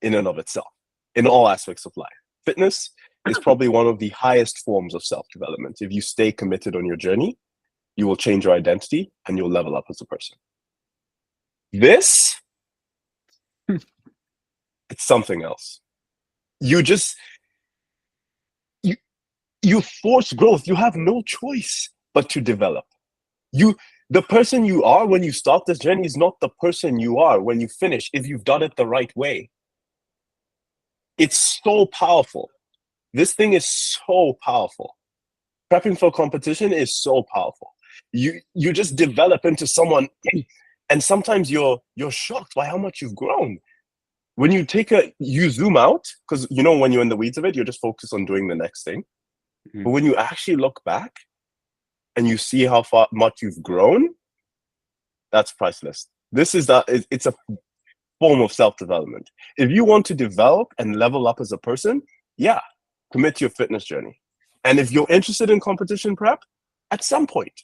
in and of itself, in all aspects of life. Fitness is probably one of the highest forms of self-development. If you stay committed on your journey, you will change your identity and you'll level up as a person. This, it's something else. You force growth. You have no choice but to develop. The person you are when you start this journey is not the person you are when you finish, if you've done it the right way. It's so powerful. This thing is so powerful. Prepping for competition is so powerful. You just develop into someone, and sometimes you're shocked by how much you've grown. When you zoom out, because when you're in the weeds of it, you're just focused on doing the next thing. But when you actually look back and you see how much you've grown, that's priceless. It's a form of self-development. If you want to develop and level up as a person, commit to your fitness journey. And if you're interested in competition prep, at some point,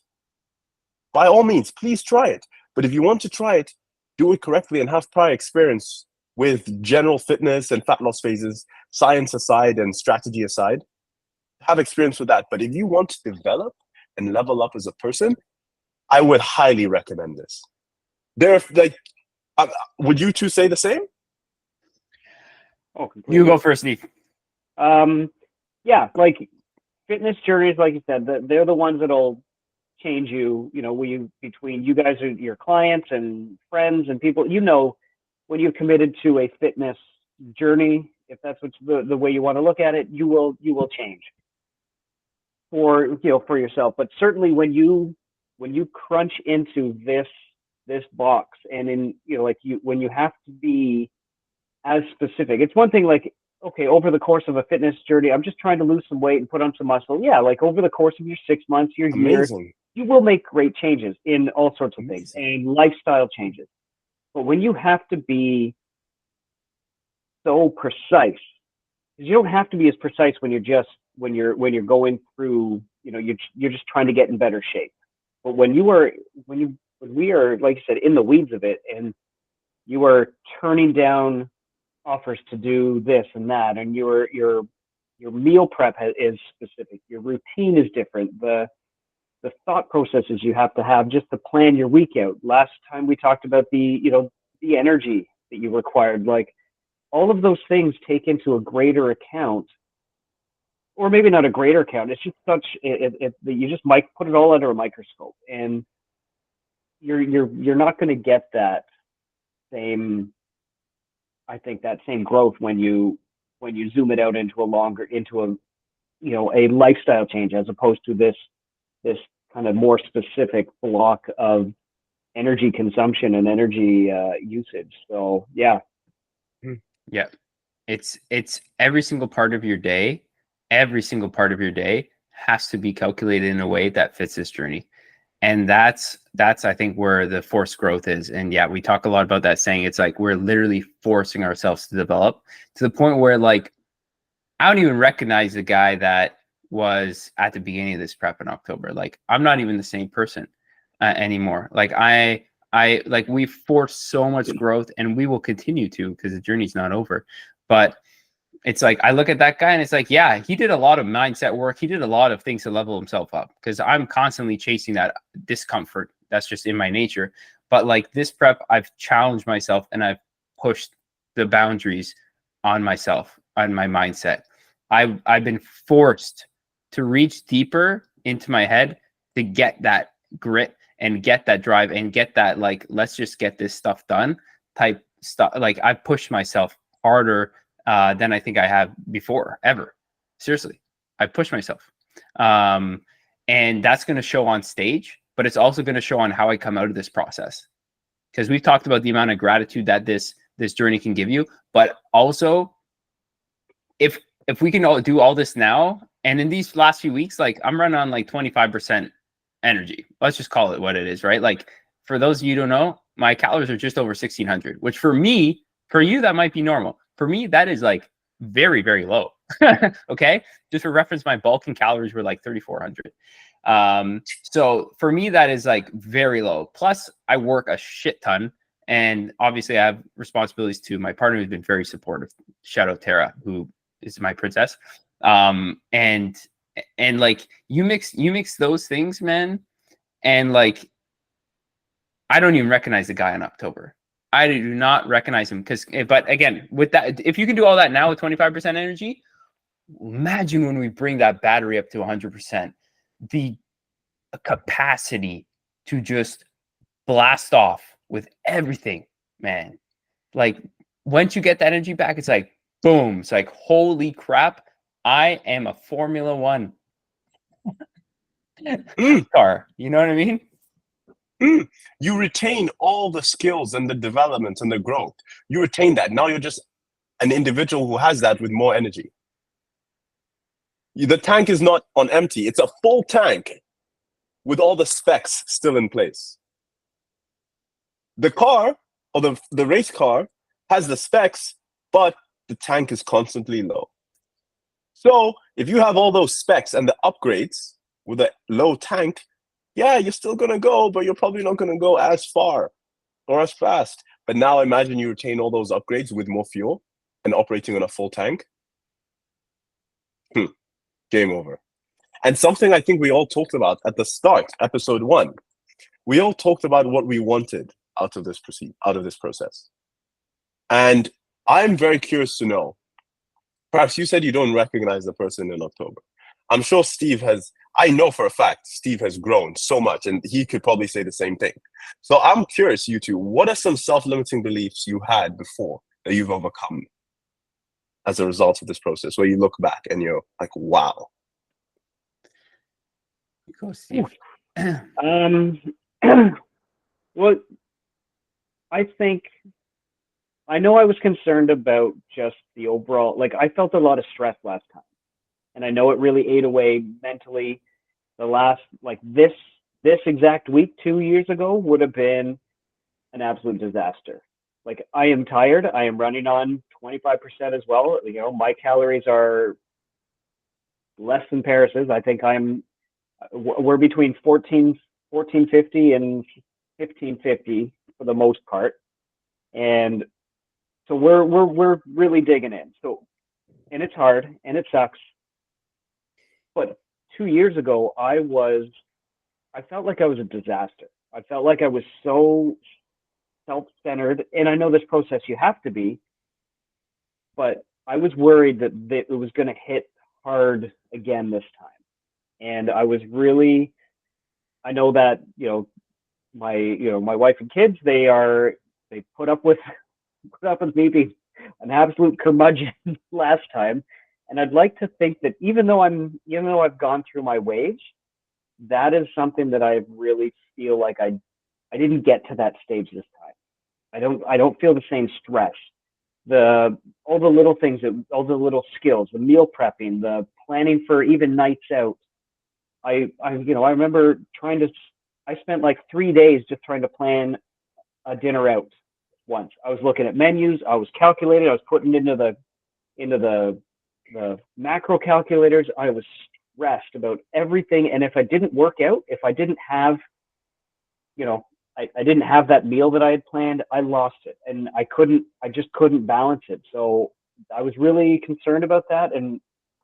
by all means, please try it. But if you want to try it, do it correctly and have prior experience with general fitness and fat loss phases, science aside and strategy aside. Have experience with that. But if you want to develop and level up as a person, I would highly recommend this. Would you two say the same? Oh, completely. You go first, Steve. Like fitness journeys, like you said, they're the ones that'll change you. Between you guys are your clients and friends and people. When you're committed to a fitness journey, if that's what's the way you want to look at it, you will change for yourself. But certainly when you crunch into this box, and when you have to be as specific, it's one thing like, okay, over the course of a fitness journey, I'm just trying to lose some weight and put on some muscle. Yeah, like over the course of your 6 months, your year, you will make great changes in all sorts of things and lifestyle changes. But when you have to be so precise, because you don't have to be as precise when you're going through, you're just trying to get in better shape. But when we are, like you said, in the weeds of it, and you are turning down offers to do this and that, and your meal prep is specific, your routine is different, the thought processes you have to have just to plan your week out. Last time we talked about the energy that you required, like all of those things take into a greater account, or maybe not a greater account. It's just you just might put it all under a microscope, and you're not going to get that same, I think, that same growth when you zoom it out into a lifestyle change, as opposed to this kind of more specific block of energy consumption and energy usage. So yeah. It's every single part of your day. Every single part of your day has to be calculated in a way that fits this journey. And that's I think where the forced growth is. And we talk a lot about that saying. It's like we're literally forcing ourselves to develop to the point where, like, I don't even recognize the guy that was at the beginning of this prep in October. Like, I'm not even the same person anymore. Like we force so much growth, and we will continue to, because the journey's not over. But it's like I look at that guy and it's like, he did a lot of mindset work. He did a lot of things to level himself up, because I'm constantly chasing that discomfort. That's just in my nature. But like this prep, I've challenged myself and I've pushed the boundaries on myself, on my mindset. I've been forced to reach deeper into my head to get that grit and get that drive and get that, like, let's just get this stuff done type stuff. Like, I pushed myself harder than I think I have before, ever. Seriously, I pushed myself. And that's going to show on stage, but it's also going to show on how I come out of this process. Because we've talked about the amount of gratitude that this journey can give you, but also if we can all do all this now, And in these last few weeks, like I'm running on like 25% energy. Let's just call it what it is, right? Like for those of you who don't know, my calories are just over 1600, which for me, for you, that might be normal. For me, that is like very, very low. Okay. Just for reference, my bulk and calories were like 3,400. So for me, that is like very low. Plus, I work a shit ton. And obviously, I have responsibilities too. My partner has been very supportive. Shout out Tara, who is my princess. And like you mix those things, man, and like I don't even recognize the guy in October. I do not recognize him but again, with that, if you can do all that now with 25% energy, imagine when we bring that battery up to 100%, the capacity to just blast off with everything, man. Like once you get that energy back, it's like boom. It's like holy crap, I am a Formula One car. You know what I mean? You retain all the skills and the development and the growth. You retain that. Now you're just an individual who has that with more energy. The tank is not on empty. It's a full tank with all the specs still in place. The car or the race car has the specs, but the tank is constantly low. So if you have all those specs and the upgrades with a low tank, yeah, you're still going to go, but you're probably not going to go as far or as fast. But now imagine you retain all those upgrades with more fuel and operating on a full tank. Game over. And something I think we all talked about at the start, episode 1, we all talked about what we wanted out of this process. And I'm very curious to know, perhaps you said you don't recognize the person in October. I'm sure I know for a fact Steve has grown so much, and he could probably say the same thing. So I'm curious, you two, what are some self-limiting beliefs you had before that you've overcome as a result of this process, where you look back and you're like, wow? Go, Steve. Well, I know I was concerned about just the overall, like I felt a lot of stress last time. And I know it really ate away mentally. The last, like this exact week 2 years ago would have been an absolute disaster. Like I am tired. I am running on 25% as well. You know, my calories are less than Parris's. I think we're between 1450 and 1550 for the most part. And so we're really digging in. So, and it's hard and it sucks. But 2 years ago, I felt like I was a disaster. I felt like I was so self-centered, and I know this process you have to be, but I was worried that it was going to hit hard again this time. And I know that, my wife and kids, they put up with me being an absolute curmudgeon last time. And I'd like to think that even though I've gone through my waves, that is something that I really feel like I didn't get to that stage this time. I don't feel the same stress. All the little things, all the little skills, the meal prepping, the planning for even nights out. I remember I spent like 3 days just trying to plan a dinner out once. I was looking at menus, I was calculating, I was putting into the macro calculators. I was stressed about everything. And if I didn't work out, if I didn't have, I didn't have that meal that I had planned, I lost it. And I just couldn't balance it. So I was really concerned about that. And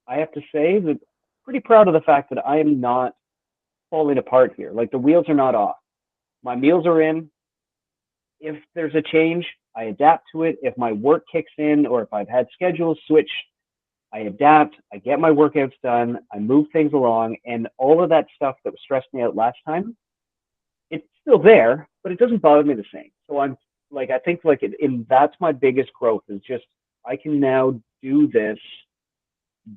I have to say that I'm pretty proud of the fact that I am not falling apart here. Like the wheels are not off. My meals are in. If there's a change, I adapt to it. If my work kicks in, or if I've had schedules switch, I adapt, I get my workouts done, I move things along, and all of that stuff that stressed me out last time, it's still there, but it doesn't bother me the same. So I'm like, I think like that's my biggest growth is just, I can now do this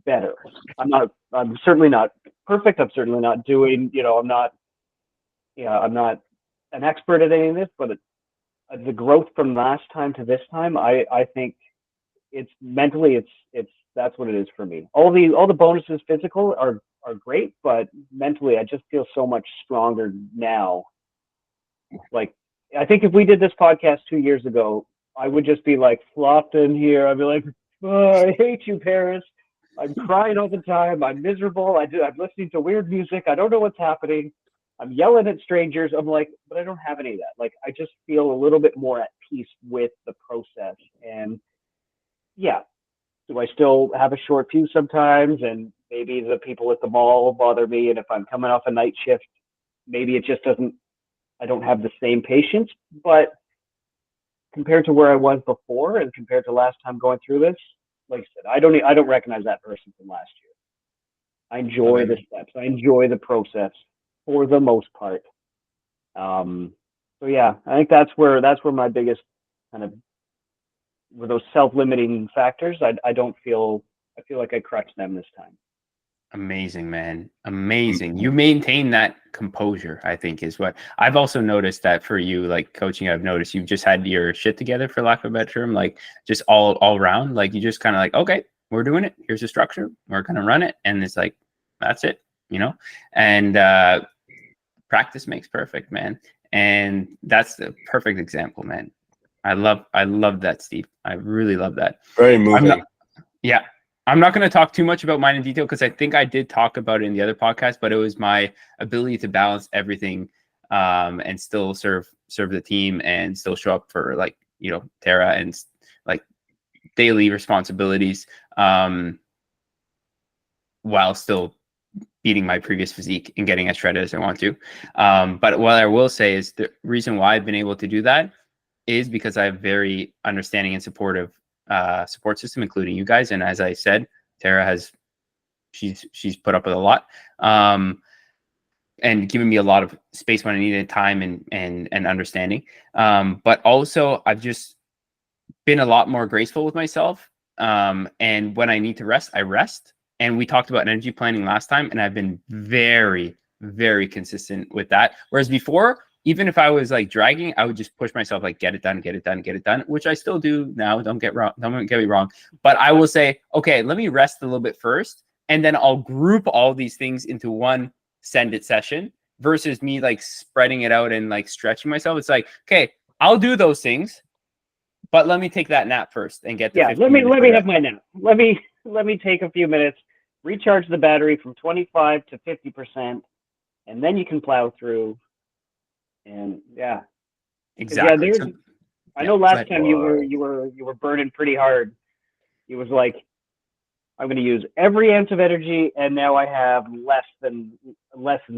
better. I'm certainly not perfect. I'm certainly not doing, I'm not an expert at any of this, but the growth from last time to this time, I think it's mentally, it's That's what it is for me. All the bonuses physical are great, but mentally I just feel so much stronger now. Like, I think if we did this podcast 2 years ago, I would just be like flopped in here. I'd be like, oh, I hate you, Paris. I'm crying all the time. I'm miserable. I'm listening to weird music. I don't know what's happening. I'm yelling at strangers. I'm like, but I don't have any of that. Like, I just feel a little bit more at peace with the process. And yeah, do I still have a short fuse sometimes? And maybe the people at the mall bother me. And if I'm coming off a night shift, maybe it just doesn't, I don't have the same patience. But compared to where I was before and compared to last time going through this, like I said, I don't recognize that person from last year. I enjoy the steps. I enjoy the process for the most part. So yeah, I think that's where my biggest kind of were those self-limiting factors. I feel like I crushed them this time. Amazing, man. Amazing. You maintain that composure, I think, is what I've also noticed. That for you, like coaching, I've noticed you've just had your shit together, for lack of a better term, like just all around. Like you just kind of like, okay, we're doing it. Here's the structure. We're going to run it. And it's like, that's it, you know? And practice makes perfect, man. And that's the perfect example, man. I love that, Steve. I really love that. Very moving. I'm not going to talk too much about mine in detail because I think I did talk about it in the other podcast, but it was my ability to balance everything and still serve the team and still show up for, like, you know, Tara and like daily responsibilities while still beating my previous physique and getting as shredded as I want to. But what I will say is the reason why I've been able to do that is because I have very understanding and supportive support system, including you guys. And as I said, Tara has, she's put up with a lot and given me a lot of space when I needed time and understanding. But also I've just been a lot more graceful with myself. And when I need to rest, I rest. And we talked about energy planning last time, and I've been very, very consistent with that. Whereas before, even if I was like dragging, I would just push myself, like, get it done, which I still do now. Don't get me wrong. But I will say, okay, let me rest a little bit first, and then I'll group all these things into one send it session versus me like spreading it out and like stretching myself. It's like, okay, I'll do those things, but let me take that nap first and get the let me have my nap. Let me take a few minutes, recharge the battery from 25 to 50%, and then you can plow through. And yeah, exactly. Yeah, I know last time you were burning pretty hard. It was like, I'm going to use every ounce of energy, and now I have less than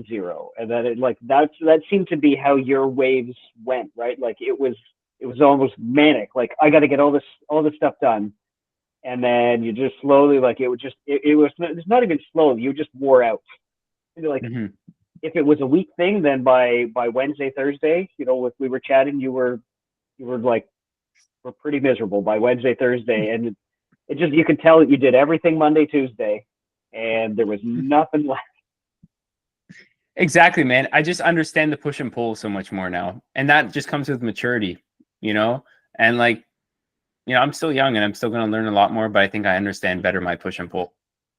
zero. And then that seemed to be how your waves went, right? Like it was almost manic. Like, I got to get all this stuff done, and then you just slowly, like, it's not even slow. You just wore out. And you're like, if it was a week thing, then by Wednesday, Thursday, you know, if we were chatting, you were like, we're pretty miserable by Wednesday, Thursday. And it just, you could tell that you did everything Monday, Tuesday, and there was nothing left. Exactly, man. I just understand the push and pull so much more now. And that just comes with maturity, you know? And like, you know, I'm still young and I'm still going to learn a lot more, but I think I understand better my push and pull.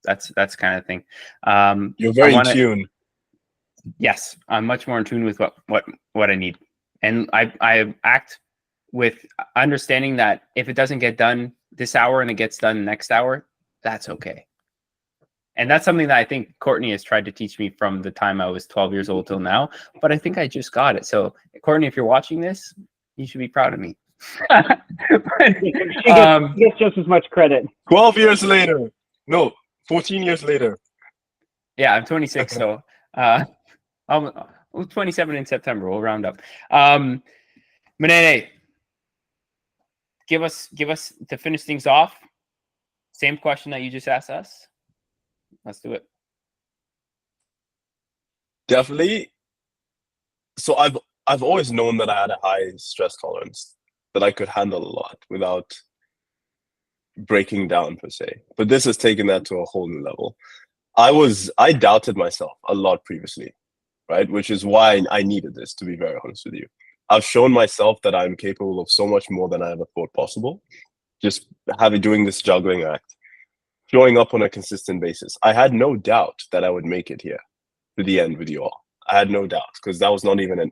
That's kind of thing. You're very in tune. Yes, I'm much more in tune with what I need. And I act with understanding that if it doesn't get done this hour and it gets done next hour, that's okay. And that's something that I think Courtney has tried to teach me from the time I was 12 years old till now. But I think I just got it. So, Courtney, if you're watching this, you should be proud of me. She gets just as much credit. 12 years later. No, 14 years later. Yeah, I'm 26. So I'm 27 in September. We'll round up. Munene, give us to finish things off. Same question that you just asked us. Let's do it. Definitely. So I've always known that I had a high stress tolerance, that I could handle a lot without breaking down per se. But this has taken that to a whole new level. I doubted myself a lot previously, right? Which is why I needed this, to be very honest with you. I've shown myself that I'm capable of so much more than I ever thought possible. Just doing this juggling act. showing up on a consistent basis. I had no doubt that I would make it here to the end with you all. I had no doubt, because that was not even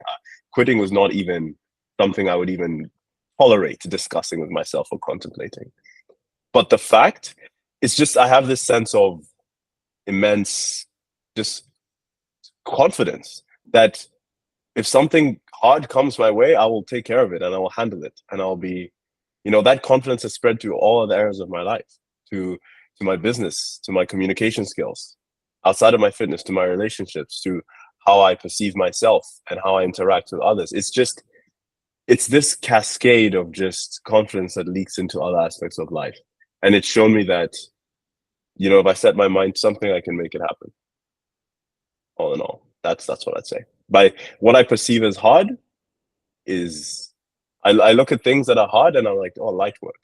quitting was not even something I would even tolerate discussing with myself or contemplating. But the fact, it's just, I have this sense of immense just confidence that if something hard comes my way, I will take care of it and I will handle it. And I'll be, that confidence has spread to all other areas of my life, to my business, to my communication skills, outside of my fitness, to my relationships, to how I perceive myself and how I interact with others. It's this cascade of just confidence that leaks into other aspects of life. And it's shown me that, if I set my mind to something, I can make it happen. All in all, that's what I'd say. By what I perceive as hard is, I look at things that are hard and I'm like, oh, light work,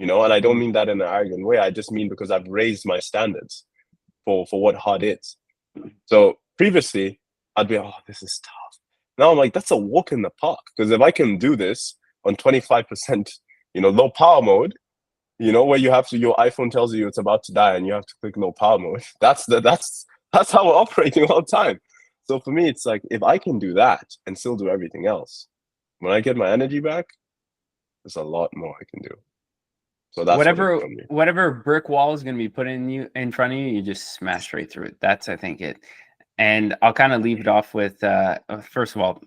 and I don't mean that in an arrogant way. I just mean because I've raised my standards for what hard is. So previously I'd be, oh, this is tough. Now I'm like, that's a walk in the park, because if I can do this on 25%, low power mode, where you have to, your iPhone tells you it's about to die and you have to click low power mode. That's how we're operating all the time. So for me, it's like, if I can do that and still do everything else, when I get my energy back, there's a lot more I can do. So that's whatever brick wall is going to be put in front of you, you just smash right through it. That's, I think, it. And I'll kind of leave it off with, first of all,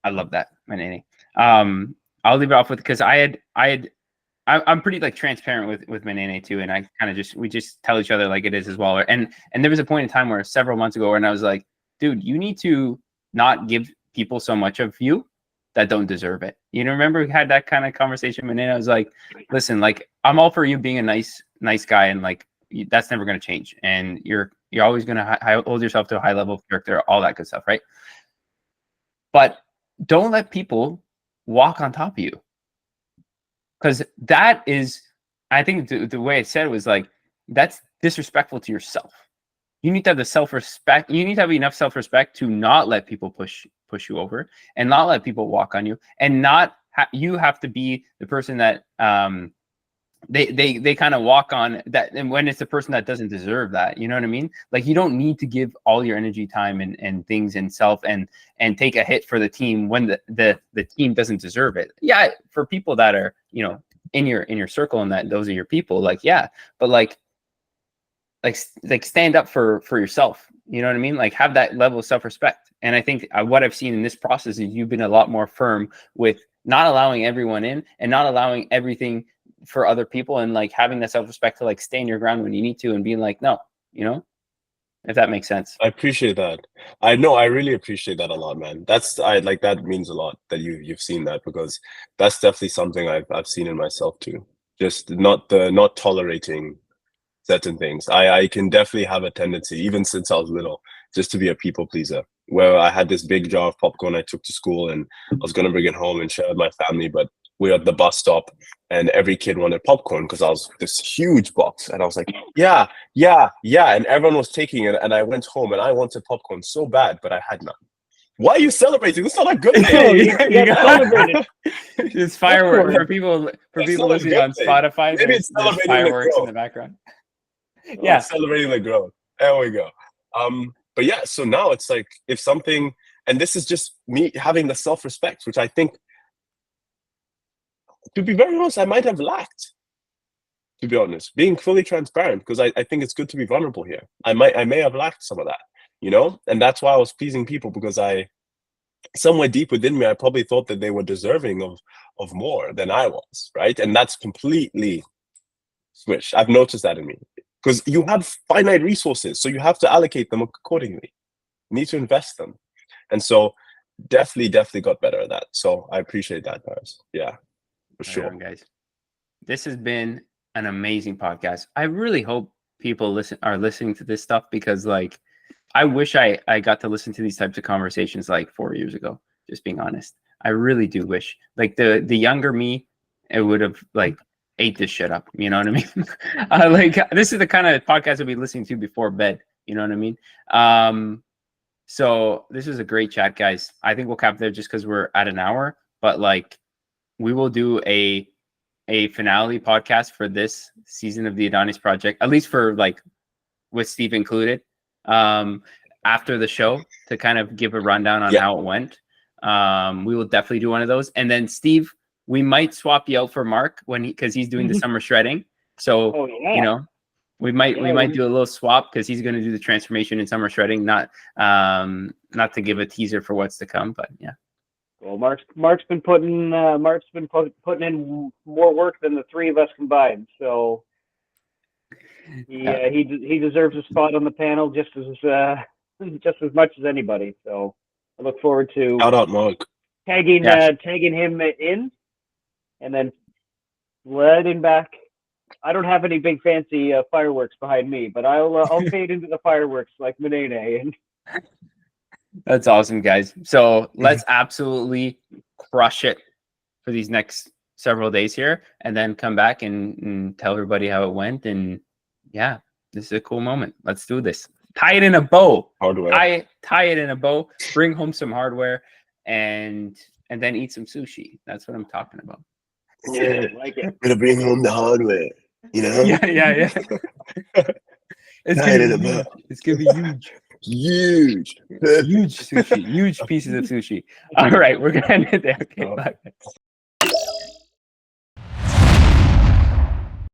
I love that, Munene. I'll leave it off with, because I'm pretty like transparent with Munene too, and I kind of we just tell each other like it is as well. And there was a point in time where several months ago, when I was like, dude, you need to not give people so much of you that don't deserve it. Remember we had that kind of conversation, Munene? I was like, listen, like, I'm all for you being a nice guy, and like, that's never going to change, and you're always going to hold yourself to a high level of character, all that good stuff, right? But don't let people walk on top of you. Because that is, I think the way I said it was like, that's disrespectful to yourself. You need to have the self-respect. You need to have enough self-respect to not let people push you over, and not let people walk on you, and not you have to be the person that they kind of walk on that. And when it's the person that doesn't deserve that, you know what I mean? Like, you don't need to give all your energy, time, and things, and self, and take a hit for the team when the team doesn't deserve it. Yeah, for people that are, in your circle, and that those are your people, like, yeah, but like stand up for yourself. You know what I mean? Like, have that level of self-respect. And I think what I've seen in this process is you've been a lot more firm with not allowing everyone in, and not allowing everything for other people, and like having that self-respect to like stand your ground when you need to, and being like, no, if that makes sense. I appreciate that. I know, I really appreciate that a lot, man. That means a lot that you've seen that, because that's definitely something I've seen in myself too. Just not tolerating certain things. I can definitely have a tendency, even since I was little, just to be a people pleaser, where I had this big jar of popcorn I took to school, and I was going to bring it home and share with my family, but we were at the bus stop and every kid wanted popcorn because I was this huge box, and I was like, yeah, and everyone was taking it, and I went home and I wanted popcorn so bad, but I had none. Why are you celebrating? It's not a good thing. You got celebrated. It's fireworks for people listening on Spotify. Maybe it's there's fireworks in the background. Yeah, celebrating the growth. There we go. But yeah, so now it's like, if something, and this is just me having the self-respect, which I think, to be very honest, I might have lacked, to be honest, being fully transparent, because I think it's good to be vulnerable here. I may have lacked some of that, and that's why I was pleasing people, because somewhere deep within me, I probably thought that they were deserving of more than I was, right? And that's completely switched. I've noticed that in me, because you have finite resources, so you have to allocate them accordingly. You need to invest them. And so definitely got better at that. So I appreciate that, Parris. Yeah. For sure. Right on, guys. This has been an amazing podcast. I really hope people are listening to this stuff, because like, I wish I got to listen to these types of conversations like 4 years ago, just being honest. I really do wish, like, the younger me, it would have like ate this shit up. You know what I mean? Like, this is the kind of podcast I'll be listening to before bed. You know what I mean? So this is a great chat, guys. I think we'll cap there just because we're at an hour, but like, we will do a a finale podcast for this season of the Adonis Project, at least for like with Steve included, after the show to kind of give a rundown on how it went. We will definitely do one of those. And then Steve, we might swap you out for Mark because he's doing the summer shredding. So, you know, we might do a little swap because he's going to do the transformation in summer shredding. Not to give a teaser for what's to come, but yeah. Well, Mark's been putting in more work than the three of us combined. So he deserves a spot on the panel just as much as anybody. So I look forward to Shout out Mark. tagging him in, and then letting back. I don't have any big fancy fireworks behind me, but I'll fade into the fireworks like Munene. And that's awesome, guys. So let's absolutely crush it for these next several days here, and then come back and tell everybody how it went. And yeah, this is a cool moment. Let's do this. Tie it in a bow. Hardware. Tie it in a bow. Bring home some hardware, and then eat some sushi. That's what I'm talking about. Yeah, I like it. gonna bring home the hardware. You know? Yeah. It's gonna be huge. Huge. Huge sushi. Huge pieces of sushi. All right, we're gonna end it there. Okay, bye.